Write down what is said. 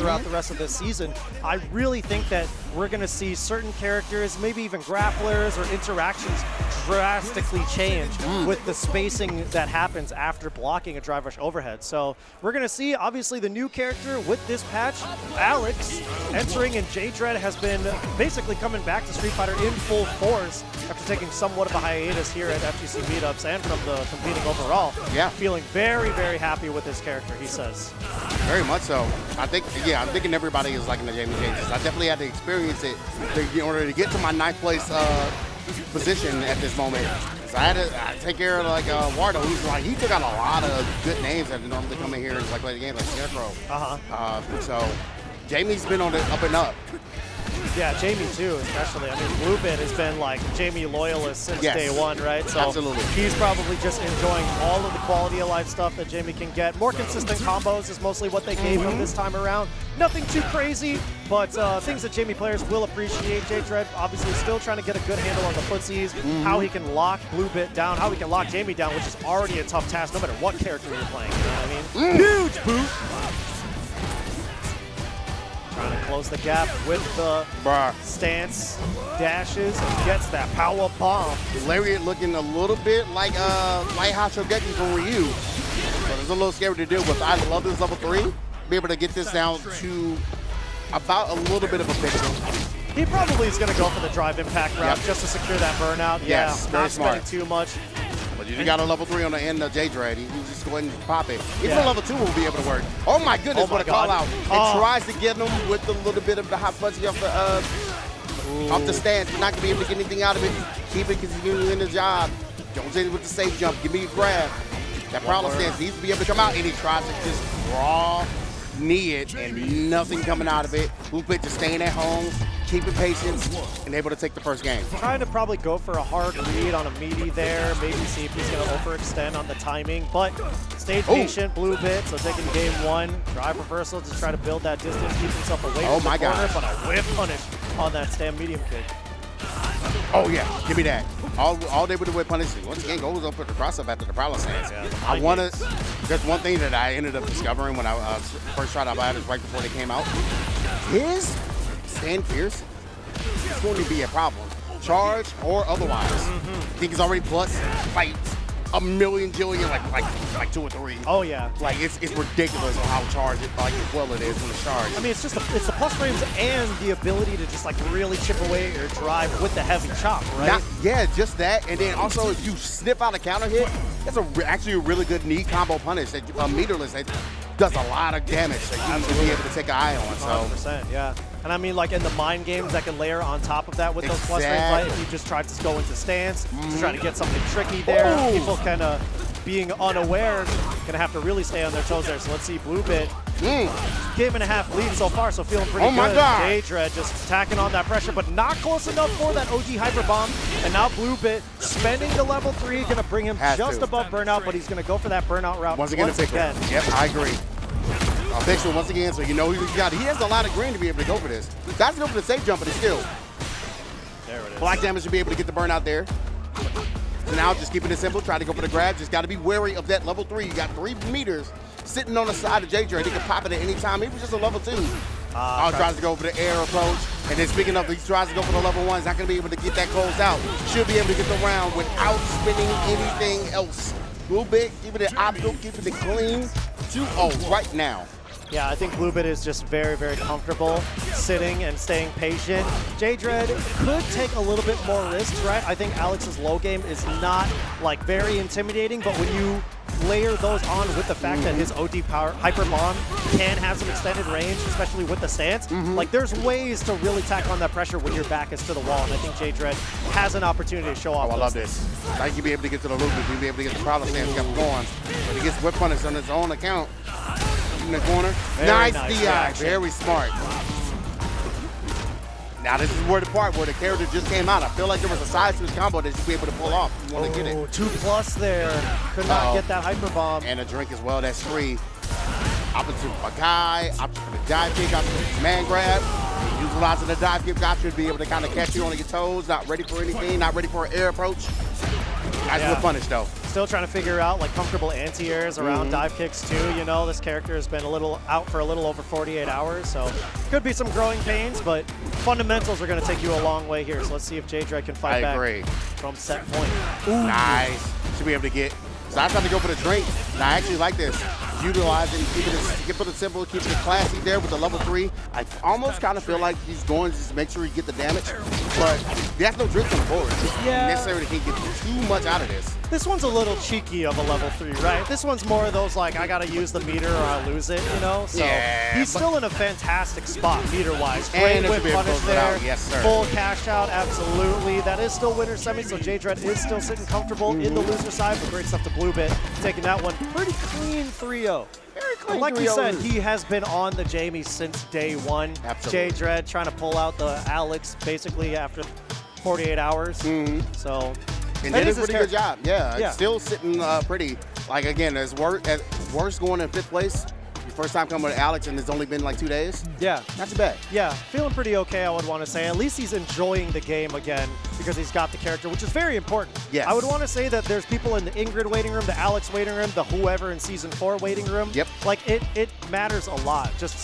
throughout the rest of this season, I really think that we're going to see certain characters, maybe even grapplers or interactions drastically change with the spacing that happens after blocking a drive rush overhead. So we're going to see, obviously, the new character with this patch, Alex, entering, and J-Dread has been basically coming back to Street Fighter in full force after taking somewhat of a hiatus here at FGC Meetups and from the competing overall. Yeah. Feeling very, very happy with this character, he says. Very much so. I think, yeah, I'm thinking everybody is liking the Jamie changes. I definitely had to experience it in order to get to my 9th place position at this moment. So I had to take care of like Wardo, who's like, he took out a lot of good names that normally come in here and like play the game, like Scarecrow. So Jamie's been on the up and up. Yeah, Jamie too, especially. I mean, BlueBit has been like Jamie loyalist since day one, right? So absolutely. He's probably just enjoying all of the quality of life stuff that Jamie can get. More consistent combos is mostly what they gave him this time around. Nothing too crazy, but things that Jamie players will appreciate. J-Dread obviously still trying to get a good handle on the footsies, how he can lock BlueBit down, how he can lock Jamie down, which is already a tough task no matter what character you're playing. You know what I mean? Huge boot! Trying to close the gap with the stance, dashes, and gets that power bomb. Lariat looking a little bit like Light Shogeki from Ryu. So it's a little scary to deal with. I love this level 3. Be able to get this down to about a little bit of a pixel. He probably is going to go for the drive impact route just to secure that burnout. Yes, not spending too much. But you got a level 3 on the end of J-Dread. You can just go ahead and pop it. Even a level 2 will be able to work. Oh my goodness, what a call out. It tries to get him with a little bit of the hot fuzzy off the stance. You're not going to be able to get anything out of it. Keep it because he's giving you in the job. Jones in with the safe jump. Give me a grab. That prowler stance needs to be able to come out, and he tries to just raw knee it, and nothing coming out of it. BlueBit just staying at home, keeping patience, and able to take the first game. Trying to probably go for a hard read on a meaty there, maybe see if he's going to overextend on the timing, but stayed patient, BlueBit, so taking game 1, drive reversal to try to build that distance, keep himself away from the corner, but a whip punish on that stand medium kick. Oh yeah, give me that. All day with the whip punish. Once again, goes up with the cross up after the prowler stance. I want to, there's one thing that I ended up discovering when I first tried out Batters right before they came out. His stand fierce is going to be a problem. Charge or otherwise. I think he's already plus like a million jillion, like 2 or 3. Oh yeah. Like it's ridiculous how charged it, like well it is when it's charged. I mean, it's just it's the plus frames and the ability to just like really chip away your drive with the heavy chop, right? Yeah, just that, and then also if you snip out a counter hit, that's actually a really good knee combo punish that meterless that does a lot of damage that you need to be able to take an eye on. So 100%, yeah. And I mean, like in the mind games that can layer on top of that with those plus frames, right? If you just try to go into stance to try to get something tricky there, people kind of being unaware, gonna have to really stay on their toes there. So let's see, BlueBit, game and a half lead so far, so feeling pretty good. J-Dread just attacking on that pressure, but not close enough for that OG Hyper Bomb. And now BlueBit spending the level 3, gonna bring him just above burnout, but he's gonna go for that burnout route once again. Yep, I agree. Pixel once again, so you know he's got it. He has a lot of green to be able to go for this. That's to go for the safe jump, but it's still. There it is. Black damage to be able to get the burn out there. So now just keeping it simple, try to go for the grab. Just got to be wary of that level 3. You got 3 meters sitting on the side of J-Dread. He can pop it at any time, even just a level 2. Tries to go for the air approach. And then speaking of, he tries to go for the level 1. He's not going to be able to get that closed out. Should be able to get the round without spinning anything else. BlueBit, keeping it optional, keeping it clean. 2-0 right now. Yeah, I think BlueBit is just very, very comfortable sitting and staying patient. J-Dread could take a little bit more risks, right? I think Alex's low game is not like very intimidating, but when you layer those on with the fact that his OD power Hyper Bomb can have some extended range, especially with the stance, like there's ways to really tack on that pressure when your back is to the wall, and I think J-Dread has an opportunity to show off. I love this. Like you be able to get to the loop, you be able to get the prowler stance kept going, but he gets whip punished on his own account. In the corner. Nice DI. Very smart. Now this is where the part where the character just came out. I feel like there was a side switch combo that you'd be able to pull off if you want to get it. 2+ there. Could not get that Hyper Bomb. And a drink as well. That's 3. Opposite for a guy. Opposite for the dive kick. Opposite for the command grab. Utilizing the dive kick got you to be able to kind of catch you on your toes. Not ready for anything. Not ready for an air approach. Nice whip punish though. Still trying to figure out like comfortable anti-airs around dive kicks too. You know, this character has been out for a little over 48 hours, so could be some growing pains, but fundamentals are going to take you a long way here. So let's see if J-Dread can fight back from set point. Ooh. Nice. Should be able to get. So I tried to go for the drink. And I actually like this. Utilizing, keeping it simple, keeping it classy there with the level 3. I almost kind of feel like he's going to just make sure he get the damage, but there's no drink on the board. Necessarily can't get too much out of this. This one's a little cheeky of a level 3, right? This one's more of those like, I gotta use the meter or I lose it, you know? So he's still in a fantastic spot meter-wise. Great whip punish there. Yes, sir. Full cash out, absolutely. That is still winner semi, so J-Dread is still sitting comfortable in the loser side, but great stuff to BlueBit, taking that one pretty clean 3-0. Very clean. Like you said, he has been on the Jamie since day one. Absolutely. J-Dread trying to pull out the Alex basically after 48 hours. So. And did a pretty good job. Yeah, still sitting pretty. Like, again, as worst going in 5th place. Your first time coming with Alex, and it's only been like 2 days. Yeah. Not too bad. Yeah, feeling pretty okay, I would want to say. At least he's enjoying the game again because he's got the character, which is very important. Yes. I would want to say that there's people in the Ingrid waiting room, the Alex waiting room, the whoever in Season 4 waiting room. Yep. Like, it matters a lot. Just